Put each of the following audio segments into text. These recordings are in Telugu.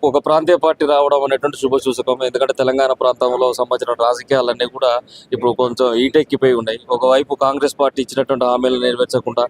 ఒక ప్రాంతీయ పార్టీ రావడం అనేటువంటి శుభసూచకం. ఎందుకంటే తెలంగాణ ప్రాంతంలో సంబంధించిన రాజకీయాలన్నీ కూడా ఇప్పుడు కొంచెం ఈటెక్కిపోయి ఉన్నాయి. ఒకవైపు కాంగ్రెస్ పార్టీ ఇచ్చినటువంటి హామీలు నెరవేర్చకుండా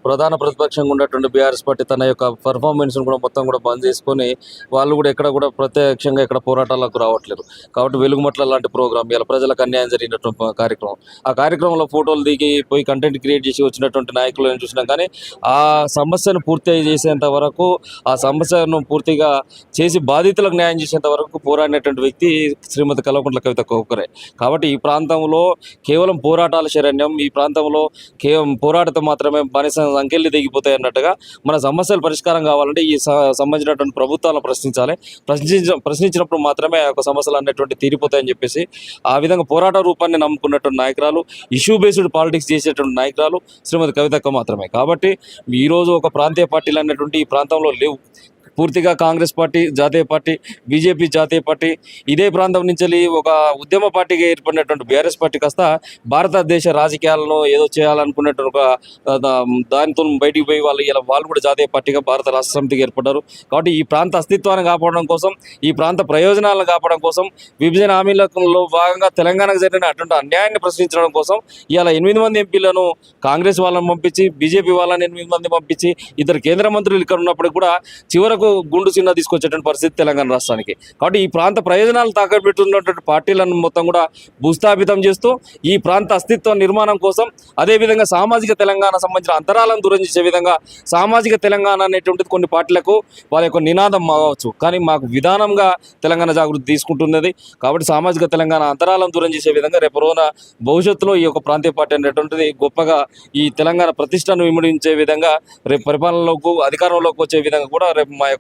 ప్రధాన ప్రతిపక్షంగా ఉన్నటువంటి బీఆర్ఎస్ పార్టీ తన యొక్క పెర్ఫార్మెన్స్ను కూడా మొత్తం కూడా బంద్ చేసుకొని వాళ్ళు కూడా ఎక్కడ కూడా ప్రత్యక్షంగా ఎక్కడ పోరాటాలకు రావట్లేదు. కాబట్టి వెలుగుమట్ల లాంటి ప్రోగ్రామ్ ఇలా ప్రజలకు అన్యాయం జరిగినటువంటి కార్యక్రమం. ఆ కార్యక్రమంలో ఫోటోలు దిగి పోయి కంటెంట్ క్రియేట్ చేసి వచ్చినటువంటి నాయకులను చూసినాం. కానీ ఆ సమస్యను పూర్తి చేసేంత వరకు, ఆ సమస్యను పూర్తిగా చేసి బాధితులకు న్యాయం చేసేంత వరకు పోరాడినటువంటి వ్యక్తి శ్రీమతి కల్వకుంట్ల కవితక్క ఒక్కరే. కాబట్టి ఈ ప్రాంతంలో కేవలం పోరాటాల శరణ్యం, ఈ ప్రాంతంలో కేవలం పోరాటతో మాత్రమే బానిస సంఖ్యలు దిగిపోతాయి అన్నట్టుగా మన సమస్యలు పరిష్కారం కావాలంటే ఈ సంబంధించినటువంటి ప్రభుత్వాలను ప్రశ్నించాలి. ప్రశ్నించినప్పుడు మాత్రమే ఆ యొక్క సమస్యలు అనేటువంటి తీరిపోతాయని చెప్పేసి ఆ విధంగా పోరాట రూపాన్ని నమ్ముకున్నటువంటి నాయకురాలు, ఇష్యూ బేస్డ్ పాలిటిక్స్ చేసేటువంటి నాయకురాలు శ్రీమతి కవితక్క మాత్రమే. కాబట్టి ఈరోజు ఒక ప్రాంతీయ పార్టీలు అనేటువంటి ఈ ప్రాంతంలో లేవు. పూర్తిగా కాంగ్రెస్ పార్టీ జాతీయ పార్టీ, బీజేపీ జాతీయ పార్టీ, ఇదే ప్రాంతం నుంచి ఒక ఉద్యమ పార్టీగా ఏర్పడినటువంటి బీఆర్ఎస్ పార్టీ కాస్త భారతదేశ రాజకీయాలను ఏదో చేయాలనుకున్నటువంటి ఒక దానితో బయటికి పోయి వాళ్ళు కూడా జాతీయ పార్టీగా భారత రాష్ట్ర సమితికి ఏర్పడ్డారు. కాబట్టి ఈ ప్రాంత అస్తిత్వాన్ని కాపాడడం కోసం, ఈ ప్రాంత ప్రయోజనాలను కాపాడడం కోసం, విభజన హామీలలో భాగంగా తెలంగాణకు జరిగిన అటువంటి అన్యాయాన్ని ప్రశ్నించడం కోసం ఇవాళ 8 మంది ఎంపీలను కాంగ్రెస్ వాళ్ళని పంపించి, బీజేపీ వాళ్ళని 8 మంది పంపించి, ఇద్దరు కేంద్ర మంత్రులు ఇక్కడ ఉన్నప్పుడు కూడా చివరకు గుండు చిన్న తీసుకొచ్చేటువంటి పరిస్థితి తెలంగాణ రాష్ట్రానికి. కాబట్టి ఈ ప్రాంత ప్రయోజనాలు తాకబెట్టున్నటువంటి పార్టీలను మొత్తం కూడా భూస్థాపితం చేస్తూ ఈ ప్రాంత అస్తిత్వ నిర్మాణం కోసం, అదేవిధంగా సామాజిక తెలంగాణ సంబంధించిన అంతరాలను దూరం చేసే విధంగా సామాజిక తెలంగాణ అనేటువంటిది కొన్ని పార్టీలకు వాళ్ళ యొక్క నినాదం మావచ్చు. కానీ మాకు విధానంగా తెలంగాణ జాగృతి తీసుకుంటున్నది. కాబట్టి సామాజిక తెలంగాణ అంతరాలను దూరం చేసే విధంగా రేపు రోజున భవిష్యత్తులో ఈ యొక్క ప్రాంతీయ పార్టీ అనేటువంటిది గొప్పగా ఈ తెలంగాణ ప్రతిష్టను విమడించే విధంగా రేపు పరిపాలనలోకి, అధికారంలోకి వచ్చే విధంగా కూడా రేపు మా